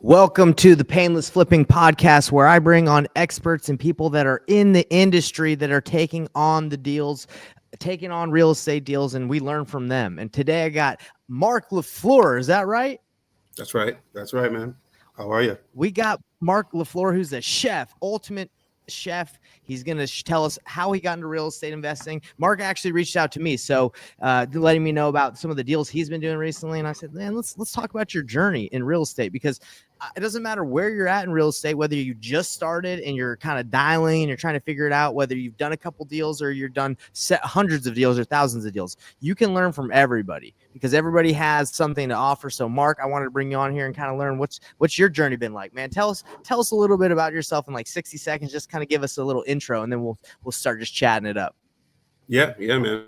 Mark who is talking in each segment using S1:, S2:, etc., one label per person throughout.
S1: Welcome to the Painless Flipping Podcast, where I bring on experts and people that are in the industry that are taking on the deals, taking on real estate deals, and we learn from them. And today I got Mark Lefleur. Is that right?
S2: That's right. That's right, man. How are you?
S1: We got Mark Lefleur, who's a chef, ultimate chef. He's going to tell us how he got into real estate investing. Mark actually reached out to me, so letting me know about some of the deals he's been doing recently. And I said, man, let's talk about your journey in real estate, because it doesn't matter where you're at in real estate, whether you just started and you're kind of dialing and you're trying to figure it out, whether you've done a couple deals or you're done hundreds of deals or thousands of deals. You can learn from everybody because everybody has something to offer. So Mark, I wanted to bring you on here and kind of learn what's your journey been like, man. Tell us a little bit about yourself in like 60 seconds. Just kind of give us a little intro, and then we'll start just chatting it up.
S2: Yeah, man.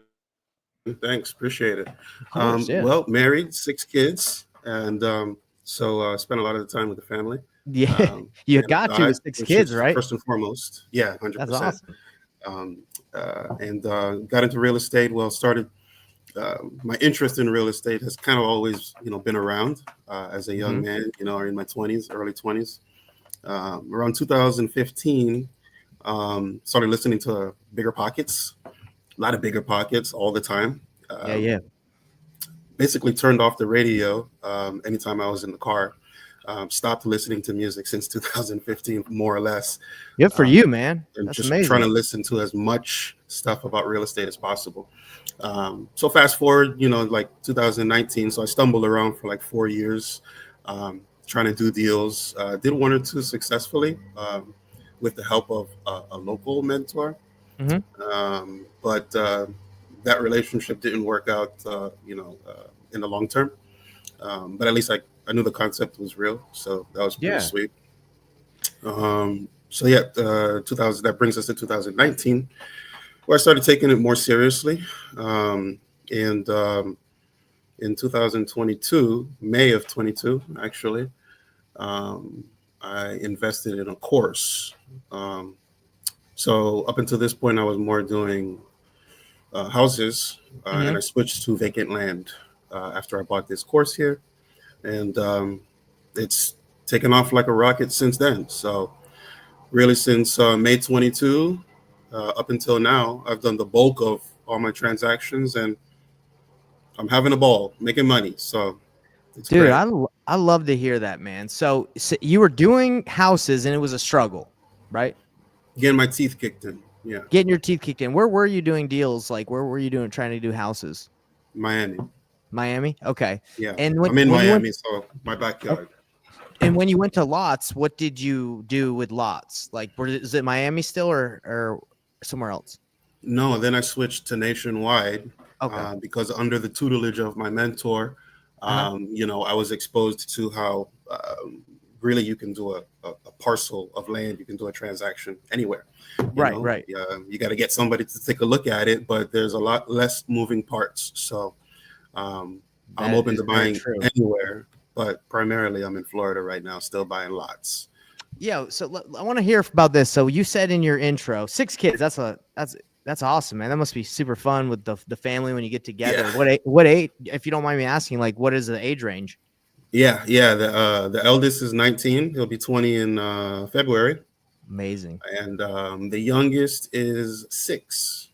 S2: Thanks. Appreciate it.
S1: Course, yeah.
S2: Well, married, 6 kids, and so spent a lot of the time with the family.
S1: Yeah, you got to with 6 kids, right?
S2: First and foremost. Yeah, 100%.
S1: That's awesome.
S2: And got into real estate. Well, started my interest in real estate has kind of always, been around as a young man, or in my 20s, early 20s. Around 2015, started listening to Bigger Pockets, a lot of Bigger Pockets all the time.
S1: Yeah.
S2: Basically turned off the radio anytime I was in the car. Stopped listening to music since 2015, more or less.
S1: Good for you, man.
S2: And
S1: That's
S2: just
S1: amazing.
S2: trying to listen to as much stuff about real estate as possible. So fast forward, like 2019. So I stumbled around for like 4 years, trying to do deals. Did 1 or 2 successfully with the help of a local mentor. But that relationship didn't work out, in the long term. But at least I knew the concept was real, so that was pretty sweet. 2000, that brings us to 2019, where I started taking it more seriously. And in 2022, May of 22, actually, I invested in a course. So up until this point, I was more doing houses, and I switched to vacant land after I bought this course here. And it's taken off like a rocket since then. So really since May 22 up until now, I've done the bulk of all my transactions, and I'm having a ball, making money. So it's
S1: Dude,
S2: great.
S1: I love to hear that, man. So you were doing houses and it was a struggle, right?
S2: Getting my teeth kicked in. Yeah.
S1: Getting your teeth kicked in. Where were you doing deals? Like, where were you trying to do houses?
S2: Miami.
S1: Okay.
S2: Yeah.
S1: And
S2: I'm in Miami, so my backyard.
S1: And when you went to lots, what did you do with lots? Like, is it Miami still or somewhere else?
S2: No, then I switched to nationwide because under the tutelage of my mentor, I was exposed to how really you can do a parcel of land. You can do a transaction anywhere.
S1: Right.
S2: You got to get somebody to take a look at it, but there's a lot less moving parts. So I'm open to buying anywhere, but primarily I'm in Florida right now, still buying lots.
S1: Yeah. So I want to hear about this. So you said in your intro, 6 kids. That's awesome, man. That must be super fun with the family when you get together. Yeah. What age, if you don't mind me asking, like what is the age range?
S2: Yeah. The eldest is 19. He'll be 20 in February.
S1: Amazing.
S2: And the youngest is 6.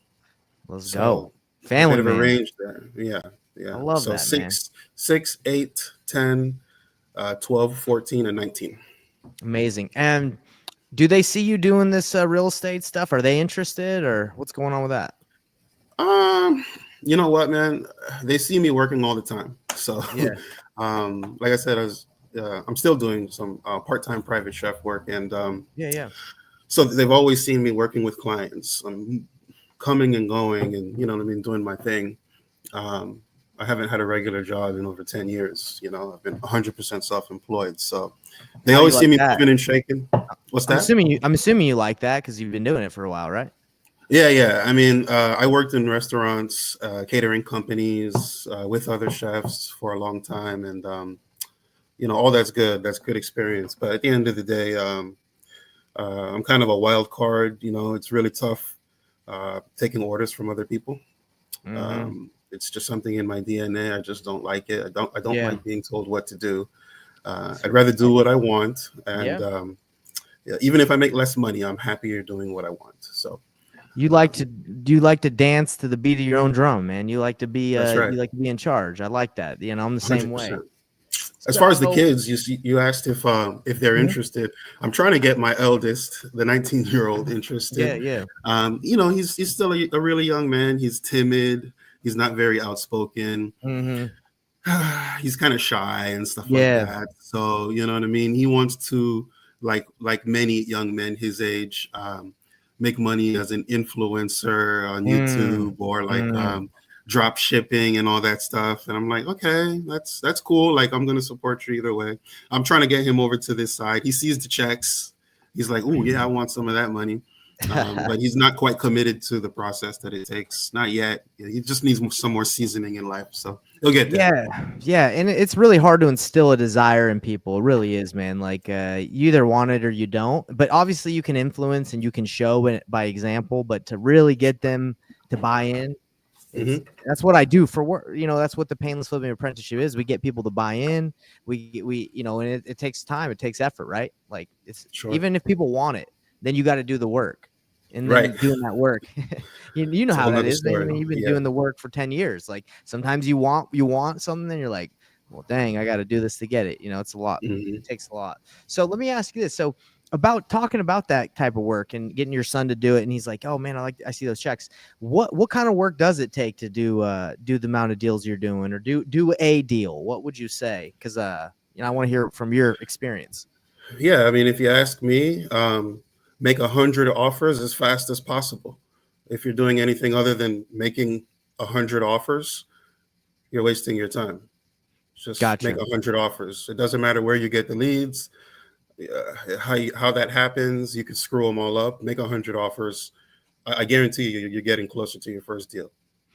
S1: Let's go. Family,
S2: a bit of a range there. Yeah.
S1: I love that,
S2: 6, 8, 10, 12, 14, and 19.
S1: Amazing. And do they see you doing this real estate stuff? Are they interested, or what's going on with that?
S2: You know what, man? They see me working all the time. So, like I said, I'm still doing some part-time private chef work, and so they've always seen me working with clients. I'm coming and going, and doing my thing. I haven't had a regular job in over 10 years. I've been 100% self-employed. So they always see me moving and shaking. What's that?
S1: I'm assuming you like that because you've been doing it for a while, right?
S2: Yeah. I mean, I worked in restaurants, catering companies with other chefs for a long time. And, all that's good. That's good experience. But at the end of the day, I'm kind of a wild card. It's really tough taking orders from other people. It's just something in my DNA. I just don't like it. I don't like being told what to do. I'd rather do what I want, and
S1: Yeah.
S2: yeah, even if I make less money, I'm happier doing what I want. So
S1: Do you like to dance to the beat of your own drum, man?
S2: that's right,
S1: You like to be in charge. I like that. You know, I'm the same way.
S2: 100%. As far as the
S1: So,
S2: kids, you asked if they're
S1: mhm.
S2: interested. I'm trying to get my eldest, the 19-year-old, interested.
S1: Yeah, yeah.
S2: He's still a really young man. He's timid. He's not very outspoken.
S1: Hmm.
S2: He's kind of shy and stuff like
S1: Yeah.
S2: that. So you know what I mean. He wants to, like many young men his age, make money as an influencer on
S1: Mm,
S2: YouTube or like
S1: mm.
S2: drop shipping and all that stuff. And I'm like, okay, that's cool. Like I'm gonna support you either way. I'm trying to get him over to this side. He sees the checks. He's like, oh yeah, I want some of that money. But he's not quite committed to the process that it takes. Not yet. He just needs some more seasoning in life. So he'll get there.
S1: Yeah, yeah, and it's really hard to instill a desire in people. It really is, man. Like you either want it or you don't. But obviously, you can influence and you can show it by example. But to really get them to buy in, it's
S2: Hmm.
S1: that's what I do for work. You know, that's what the painless flipping apprenticeship is. We get people to buy in. And it takes time. It takes effort, right? Like it's
S2: Sure.
S1: even if people want it, then you got to do the work. And
S2: Right.
S1: then doing that work, you know
S2: It's a
S1: how
S2: whole
S1: that
S2: nother
S1: is. I
S2: story.
S1: mean, you've been
S2: Yeah.
S1: doing the work for 10 years. Like sometimes you want something, and you're like, well, dang, I got to do this to get it. You know, it's a lot.
S2: Hmm.
S1: It takes a lot. So let me ask you this. So about talking about that type of work and getting your son to do it, and he's like, oh man, I see those checks. What kind of work does it take to do the amount of deals you're doing, or do a deal? What would you say? Because I want to hear from your experience.
S2: Yeah. I mean, if you ask me, make 100 offers as fast as possible. If you're doing anything other than making 100 offers, you're wasting your time. Just make
S1: Gotcha.
S2: 100 offers. It doesn't matter where you get the leads, how that happens. You could screw them all up. Make 100 offers. I guarantee you're getting closer to your first deal.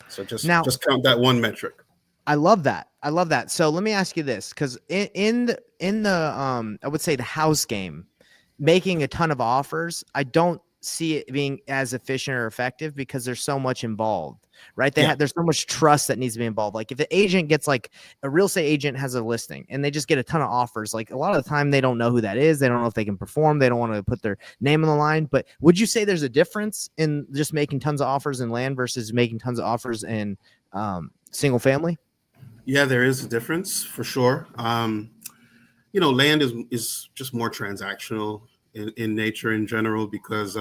S2: So just
S1: Now,
S2: just count that one metric.
S1: I love that. I love that. So let me ask you this, because in the I would say the house game, making a ton of offers, I don't see it being as efficient or effective because there's so much involved, right?
S2: Yeah.
S1: There's so much trust that needs to be involved. Like if the agent gets like a real estate agent has a listing and they just get a ton of offers, like a lot of the time they don't know who that is. They don't know if they can perform. They don't want to put their name on the line. But would you say there's a difference in just making tons of offers in land versus making tons of offers in single family?
S2: Yeah, there is a difference for sure. Land is just more transactional in nature in general because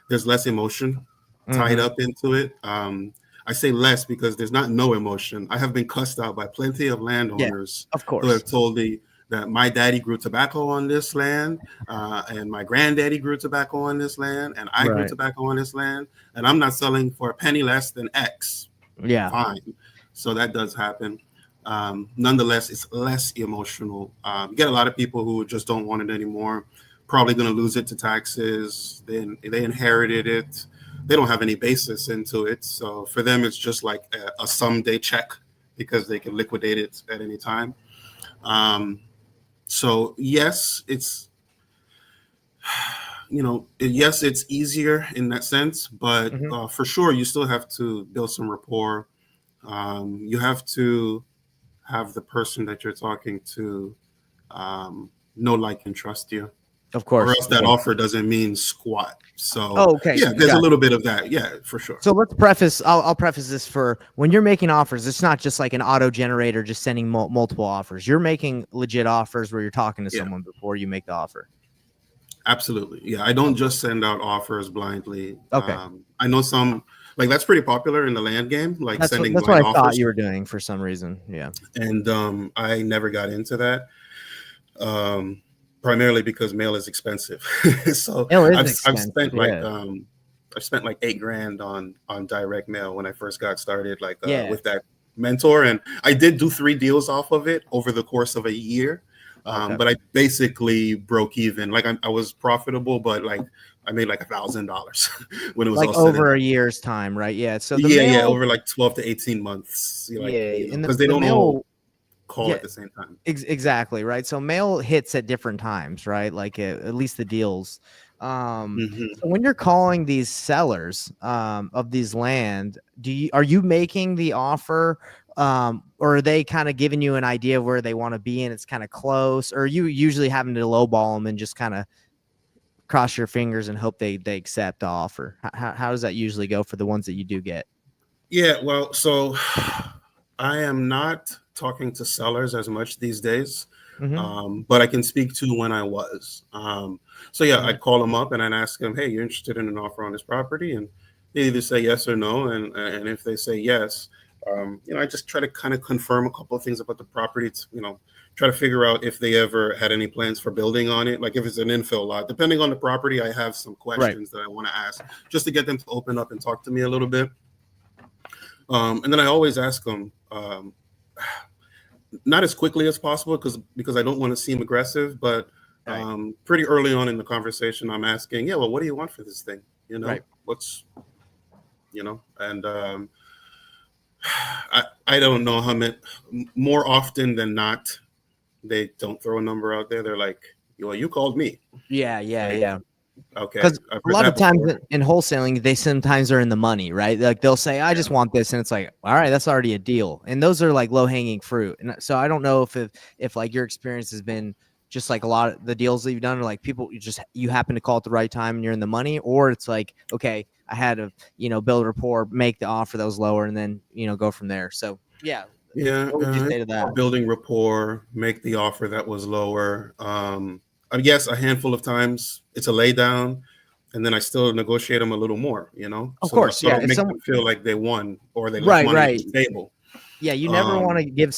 S2: there's less emotion tied
S1: Mm-hmm.
S2: up into it. I say less because there's not no emotion. I have been cussed out by plenty of
S1: Yeah,
S2: landowners
S1: of
S2: who
S1: course.
S2: have told me that my daddy grew tobacco on this land, and my granddaddy grew tobacco on this land, and I grew
S1: Right.
S2: tobacco on this land, and I'm not selling for a penny less than X.
S1: Yeah.
S2: Fine. So that does happen. Nonetheless, it's less emotional. You get a lot of people who just don't want it anymore, probably going to lose it to taxes. They inherited it. They don't have any basis into it. So for them, it's just like a someday check because they can liquidate it at any time. So yes, it's easier in that sense, but
S1: Hmm.
S2: for sure, you still have to build some rapport. You have to have the person that you're talking to know, like, and trust you,
S1: Of
S2: or
S1: course.
S2: else that
S1: Yeah.
S2: offer doesn't mean squat. So
S1: Oh, okay.
S2: yeah, there's a
S1: Got
S2: little bit of that. Yeah, for sure.
S1: So let's preface. I'll preface this for when you're making offers. It's not just like an auto generator just sending multiple offers. You're making legit offers where you're talking to
S2: Yeah,
S1: someone before you make the offer.
S2: absolutely. Yeah, I don't just send out offers blindly.
S1: Okay,
S2: I know some, like, that's pretty popular in the land game, like sending
S1: that's what
S2: blind
S1: I thought
S2: offers,
S1: you were doing for some reason. Yeah.
S2: and I never got into that. Um, Primarily because mail is expensive. So
S1: It is
S2: I've
S1: expensive.
S2: spent like
S1: Yeah.
S2: $8,000 on direct mail when I first got started, like
S1: Yeah.
S2: with that mentor, and I did do 3 deals off of it over the course of a year.
S1: Okay.
S2: But I basically broke even. Like I was profitable, but like I made like $1,000 when it was
S1: Like
S2: all said and
S1: over a
S2: done.
S1: year's time, right? Yeah. So the
S2: Yeah,
S1: mail.
S2: over like 12 to 18 months.
S1: Yeah. And
S2: Because they
S1: the
S2: don't all
S1: mail.
S2: call
S1: Yeah.
S2: at the same time.
S1: Exactly, right? So mail hits at different times, right? Like at least the deals.
S2: Hmm.
S1: So when you're calling these sellers of these land, are you making the offer or are they kind of giving you an idea of where they want to be and it's kind of close, or are you usually having to lowball them and just kind of cross your fingers and hope they accept the offer? How does that usually go for the ones that you do get?
S2: Yeah, well, so I am not talking to sellers as much these days,
S1: Mm-hmm.
S2: but I can speak to when I was. So yeah,
S1: Mm-hmm.
S2: I'd call them up and I'd ask them, "Hey, you're interested in an offer on this property?" And they either say yes or no. And if they say yes, I just try to kind of confirm a couple of things about the property. Try to figure out if they ever had any plans for building on it. Like if it's an infill lot, depending on the property, I have some
S1: Right.
S2: questions that I want to ask just to get them to open up and talk to me a little bit. And then I always ask them, not as quickly as possible because I don't want to seem aggressive, but
S1: Right.
S2: pretty early on in the conversation, I'm asking, yeah, well, what do you want for this thing?
S1: Right.
S2: And I don't know how many, more often than not, they don't throw a number out there. They're like, well, you called me.
S1: Yeah. Yeah.
S2: Okay.
S1: Because
S2: I've
S1: a
S2: heard
S1: lot
S2: that
S1: of times
S2: before.
S1: in wholesaling, they sometimes are in the money, right? Like they'll say, I just want this. And it's like, all right, that's already a deal. And those are like low hanging fruit. And so I don't know if like your experience has been just like a lot of the deals that you've done, or like people, you happen to call at the right time and you're in the money, or it's like, okay, I had to, build rapport, make the offer that was lower, and then, go from there. So yeah.
S2: Yeah,
S1: What would you say to that?
S2: building rapport, make the offer that was lower. I guess a handful of times it's a lay down, and then I still negotiate them a little more,
S1: Of
S2: so
S1: course.
S2: I
S1: Yeah.
S2: don't make them feel like they won or they left
S1: Right,
S2: money on
S1: right.
S2: the table.
S1: Yeah, you never want to
S2: Um,
S1: give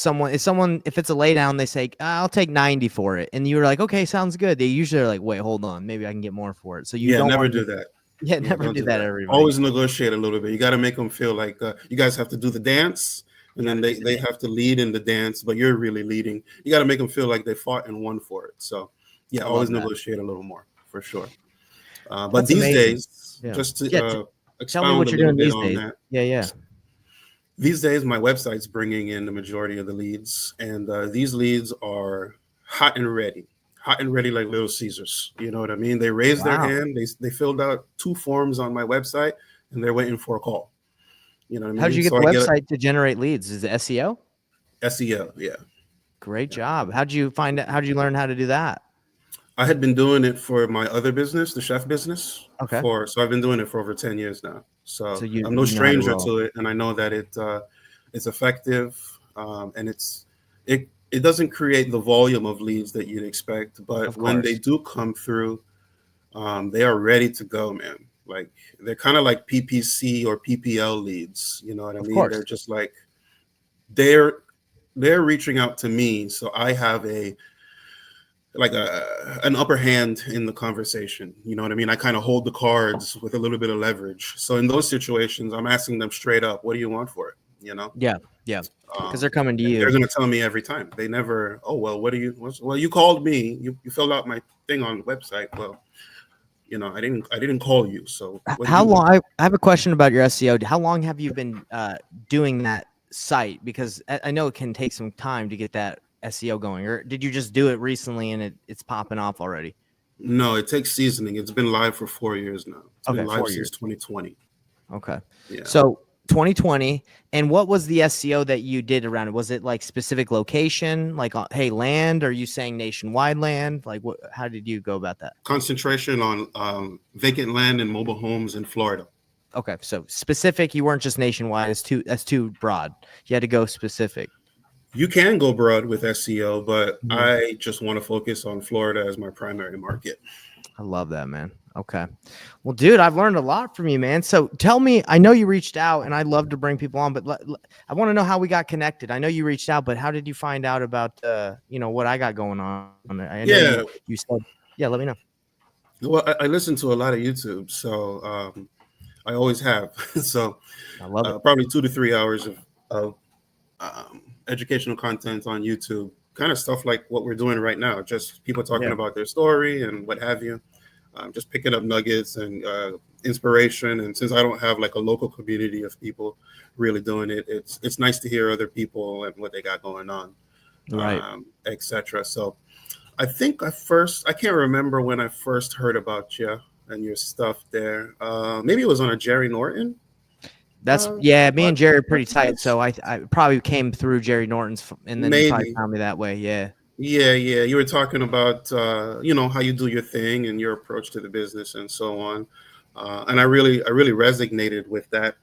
S1: if it's a lay down, they say, I'll take 90 for it. And you're like, okay, sounds good. They usually are like, wait, hold on. Maybe I can get more for it. So you
S2: yeah,
S1: don't
S2: never
S1: want to
S2: do that.
S1: yeah,
S2: Yeah,
S1: never
S2: don't
S1: do
S2: do
S1: that,
S2: that.
S1: everybody.
S2: Always negotiate a little bit. You got to make them feel like you guys have to do the dance, and then they have to lead in the dance, but you're really leading. You got to make them feel like they fought and won for it. So yeah,
S1: I
S2: always
S1: love that.
S2: negotiate a little more for sure. But
S1: That's
S2: these
S1: amazing.
S2: days,
S1: Yeah.
S2: just
S1: Yeah.
S2: to
S1: Tell me
S2: expound
S1: what
S2: a
S1: you're
S2: little
S1: doing
S2: bit
S1: these
S2: on
S1: days.
S2: that,
S1: Yeah, yeah.
S2: these days my website's bringing in the majority of the leads, and these leads are hot and ready. Hot and ready like Little Caesars. You know what I mean? They raised their
S1: Wow.
S2: hand. They filled out 2 forms on my website, and they're waiting for a call. You know what I
S1: How'd
S2: mean?
S1: you get
S2: So
S1: the
S2: I get
S1: website to generate leads? Is it SEO?
S2: SEO. Yeah.
S1: Great
S2: Yeah.
S1: job. How'd you learn how to do that?
S2: I had been doing it for my other business, the chef business,
S1: Okay.
S2: so I've been doing it for over 10 years now.
S1: So
S2: So
S1: you
S2: I'm no
S1: you know how to
S2: stranger
S1: roll.
S2: to it, and I know that it's effective, and it doesn't create the volume of leads that you'd expect, but
S1: Of
S2: when they
S1: course.
S2: do come through, they are ready to go, man. Like they're kind of like PPC or PPL leads. You know what I
S1: Of
S2: mean?
S1: course.
S2: They're just like they're they're reaching out to me, so I have an upper hand in the conversation. You know what I mean? I kind of hold the cards with a little bit of leverage. So in those situations, I'm asking them straight up, "What do you want for it?" You know,
S1: Yeah. Yeah. Because they're coming to
S2: and they're
S1: you.
S2: going to tell me every time. They never, "Oh well, well, you called me. You filled out my thing on the website. Well, I didn't call you. So what do
S1: How
S2: you
S1: long?
S2: want?"
S1: I have a question about your SEO. How long have you been doing that site? Because I know it can take some time to get that SEO going. Or did you just do it recently and it's popping off already?
S2: No, it takes seasoning. It's been live for 4 years now. It's been
S1: Okay,
S2: live
S1: 4 years.
S2: since 2020.
S1: Okay.
S2: Yeah.
S1: So 2020. And what was the SEO that you did around it? Was it like specific location, like hey, land? Are you saying nationwide land? Like what? How did you go about that?
S2: Concentration on vacant land and mobile homes in Florida.
S1: Okay, so specific. You weren't just nationwide. That's too broad. You had to go specific.
S2: You can go broad with SEO, but
S1: Mhm.
S2: I just want to focus on Florida as my primary market.
S1: I love that, man. Okay. Well, dude, I've learned a lot from you, man. So tell me, I know you reached out and I'd love to bring people on, but I want to know how we got connected. I know you reached out, but how did you find out about, what I got going on? I know
S2: Yeah,
S1: you said, yeah, let me know.
S2: well, I listen to a lot of YouTube, so I always have. So
S1: I love it.
S2: probably 2 to 3 hours of educational content on YouTube, kind of stuff like what we're doing right now, just people talking
S1: Yeah.
S2: about their story and what have you. Just picking up nuggets and inspiration. And since I don't have like a local community of people really doing it, it's nice to hear other people and what they got going on,
S1: Right.
S2: etc. So I can't remember when I first heard about you and your stuff there. Maybe it was on a Jerry Norton.
S1: That's yeah. Me
S2: But
S1: and Jerry are pretty
S2: that's
S1: tight,
S2: nice.
S1: so I probably came through Jerry Norton's, and then you probably
S2: Maybe.
S1: found me that way. Yeah.
S2: Yeah, yeah. You were talking about how you do your thing and your approach to the business and so on. And I really resonated with that.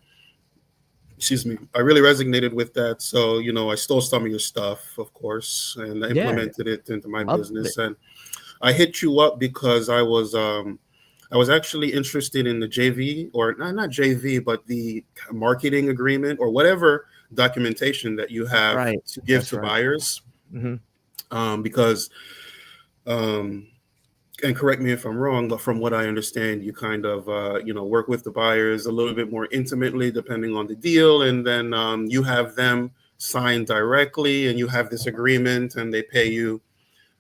S2: Excuse me. I really resonated with that. So, I stole some of your stuff, of course, and I
S1: Yeah.
S2: implemented it into my
S1: Love
S2: business.
S1: it.
S2: And I hit you up because I was actually interested in the JV, or not JV, but the marketing agreement or whatever documentation that you have
S1: Right.
S2: to give
S1: That's
S2: to
S1: right.
S2: buyers.
S1: Hmm.
S2: Because um, and correct me if I'm wrong, but from what I understand, you kind of work with the buyers a little bit more intimately, depending on the deal, and then you have them sign directly, and you have this agreement, and they pay you.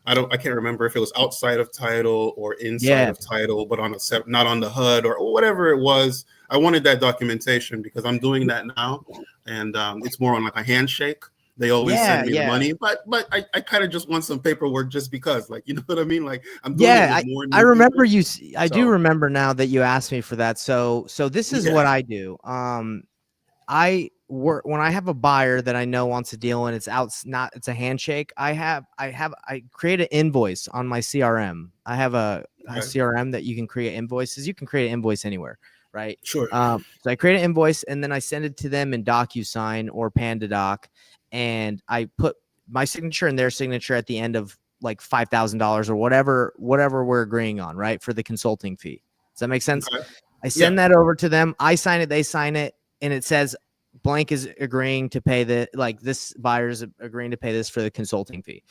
S2: I can't remember if it was outside of title or inside
S1: Yeah.
S2: of title, but not on the HUD or whatever it was. I wanted that documentation because I'm doing that now, and it's more on like a handshake. They always
S1: Yeah.
S2: send me the
S1: Yeah.
S2: money, but I kind of just want some paperwork just because, like, you know what I mean? Like, I'm doing it
S1: Yeah,
S2: with
S1: I
S2: more
S1: I
S2: new
S1: remember
S2: people,
S1: you. I do
S2: so
S1: remember now that you asked me for that. So this is
S2: yeah,
S1: what I do. I work when I have a buyer that I know wants a deal and it's a handshake. I create an invoice on my CRM. I have a
S2: okay,
S1: CRM that you can create invoices. You can create an invoice anywhere, right?
S2: sure,
S1: So I create an invoice and then I send it to them in DocuSign or PandaDoc, and I put my signature and their signature at the end of like $5,000 or whatever we're agreeing on, right? For the consulting fee. Does that make sense?
S2: okay,
S1: I
S2: yeah,
S1: send that over to them. I sign it, they sign it, and it says blank is agreeing to pay this buyer's agreeing to pay this for the consulting fee.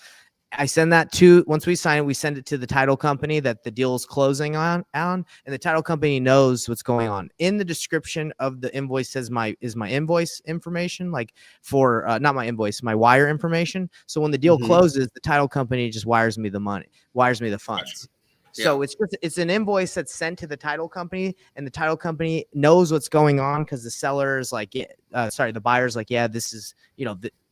S1: I send that to once we sign it, we send it to the title company that the deal is closing on, and the title company knows what's going on. In the description of the invoice says my invoice information, like for not my invoice, my wire information. So when the deal
S2: hmm,
S1: closes, the title company just wires me the money, wires me the
S2: gotcha,
S1: funds.
S2: yeah,
S1: So it's an invoice that's sent to the title company, and the title company knows what's going on because the seller is like, the buyer's like, yeah, this is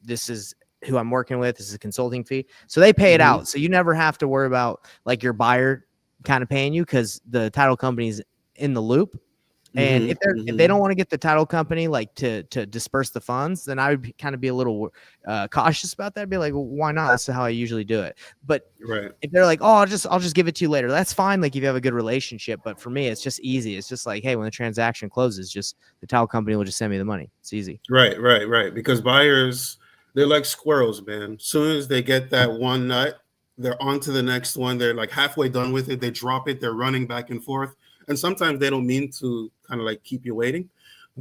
S1: this is who I'm working with. This is a consulting fee. So they pay it
S2: hmm,
S1: out. So you never have to worry about like your buyer kind of paying you because the title company's in the loop. And
S2: hmm,
S1: if they
S2: hmm,
S1: don't want to get the title company like to disperse the funds, then I would kind of be a little cautious about that. I'd be like, well, why not? That's how I usually do it. But
S2: right.
S1: if they're like, oh, I'll just give it to you later, that's fine. Like if you have a good relationship. But for me, it's just easy. It's just like, hey, when the transaction closes, just the title company will just send me the money. It's easy.
S2: Right, right, right. Because buyers, they're like squirrels, man. As soon as they get that one nut, they're on to the next one. They're like halfway done with it. They drop it. They're running back and forth. And sometimes they don't mean to kind of like keep you waiting.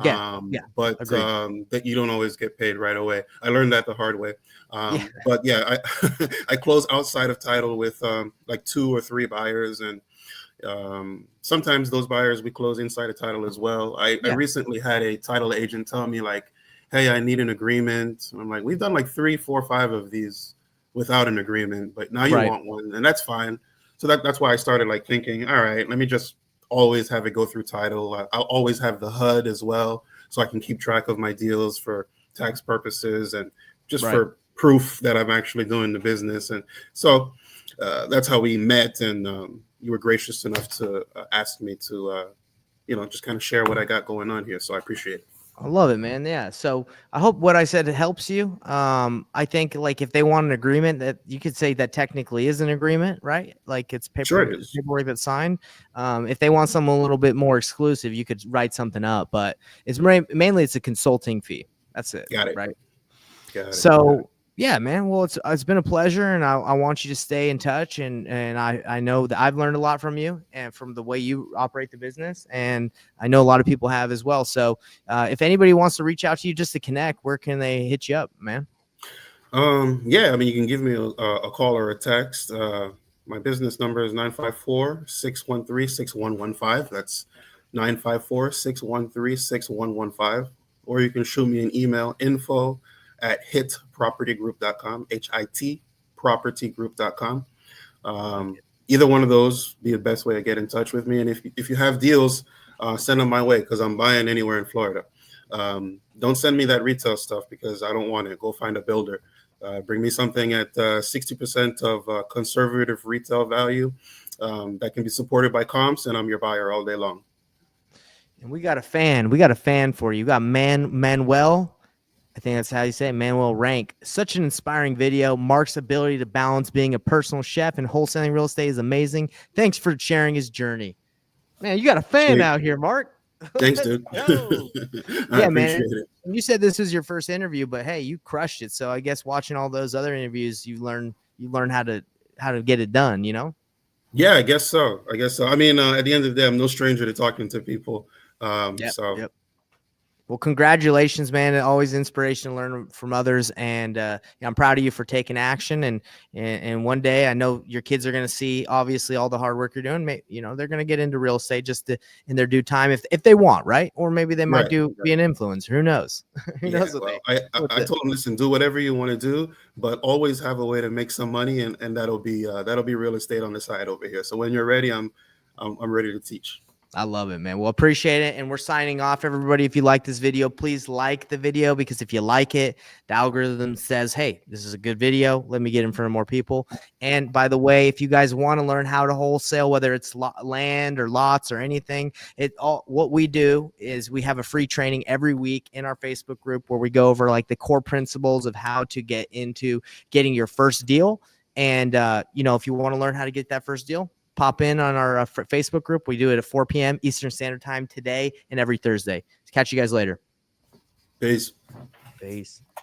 S1: Yeah. Yeah.
S2: But
S1: Agreed.
S2: that you don't always get paid right away. I learned that the hard way.
S1: Yeah.
S2: But yeah, I close outside of title with like 2 or 3 buyers, and sometimes those buyers we close inside a title as well. I
S1: Yeah.
S2: recently had a title agent tell me like, "Hey, I need an agreement." And I'm like, "We've done like 3, 4, 5 of these without an agreement, but now you
S1: Right.
S2: want one, and that's fine." So that's why I started like thinking, all right, let me just always have it go through title. I'll always have the HUD as well, so I can keep track of my deals for tax purposes and just
S1: Right.
S2: for proof that I'm actually doing the business. And so that's how we met, and you were gracious enough to ask me to, just kind of share what I got going on here. So I appreciate it.
S1: I love it, man. Yeah. So I hope what I said helps you. I think like if they want an agreement, that you could say that technically is an agreement, right? Like it's
S2: Sure, it is.
S1: paperwork that's signed. If they want something a little bit more exclusive, you could write something up. But it's mainly it's a consulting fee. That's it,
S2: Got it.
S1: right?
S2: Got it. Got it.
S1: So yeah, man. Well, it's been a pleasure, and I want you to stay in touch. And I know that I've learned a lot from you and from the way you operate the business, and I know a lot of people have as well. So if anybody wants to reach out to you just to connect, where can they hit you up, man?
S2: Yeah, I mean, you can give me a call or a text. My business number is 954-613-6115. That's 954-613-6115. Or you can shoot me an email, info@hitpropertygroup.com, HIT propertygroup.com.
S1: I like
S2: Um,
S1: it.
S2: Either one of those be the best way to get in touch with me. And if you have deals, send them my way because I'm buying anywhere in Florida. Don't send me that retail stuff because I don't want it. Go find a builder. Bring me something at 60% of conservative retail value that can be supported by comps, and I'm your buyer all day long.
S1: And we got a fan. We got a fan for you. You got Manuel. I think that's how you say it, Manuel Rank. Such an inspiring video. Mark's ability to balance being a personal chef and wholesaling real estate is amazing. Thanks for sharing his journey. Man, you got a fan
S2: Sweet.
S1: out here, Mark.
S2: Thanks,
S1: Let's
S2: dude.
S1: go.
S2: I
S1: Yeah,
S2: appreciate
S1: man.
S2: it.
S1: You said this was your first interview, but hey, you crushed it. So I guess watching all those other interviews, you learn how to get it done, you know?
S2: Yeah, I guess so. I guess so. I mean, at the end of the day, I'm no stranger to talking to people.
S1: Yep.
S2: So
S1: Yep. Well, congratulations, man. Always inspiration to learn from others. And I'm proud of you for taking action. And one day I know your kids are going to see, obviously, all the hard work you're doing. You know, they're going to get into real estate in their due time if they want, right? Or maybe they might
S2: right.
S1: be an influencer. Who knows? Who
S2: Yeah.
S1: knows what
S2: Well,
S1: what
S2: I told them, listen, do whatever you want to do, but always have a way to make some money, and that'll be real estate on the side over here. So when you're ready, I'm ready to teach.
S1: I love it, man. Well, appreciate it. And we're signing off, everybody. If you like this video, please like the video, because if you like it, the algorithm says, hey, this is a good video. Let me get in front of more people. And by the way, if you guys want to learn how to wholesale, whether it's land or lots or anything, what we do is we have a free training every week in our Facebook group where we go over like the core principles of how to get into getting your first deal. And, if you want to learn how to get that first deal, pop in on our Facebook group. We do it at 4 p.m. Eastern Standard Time today and every Thursday. Catch you guys later.
S2: Peace.
S1: Peace.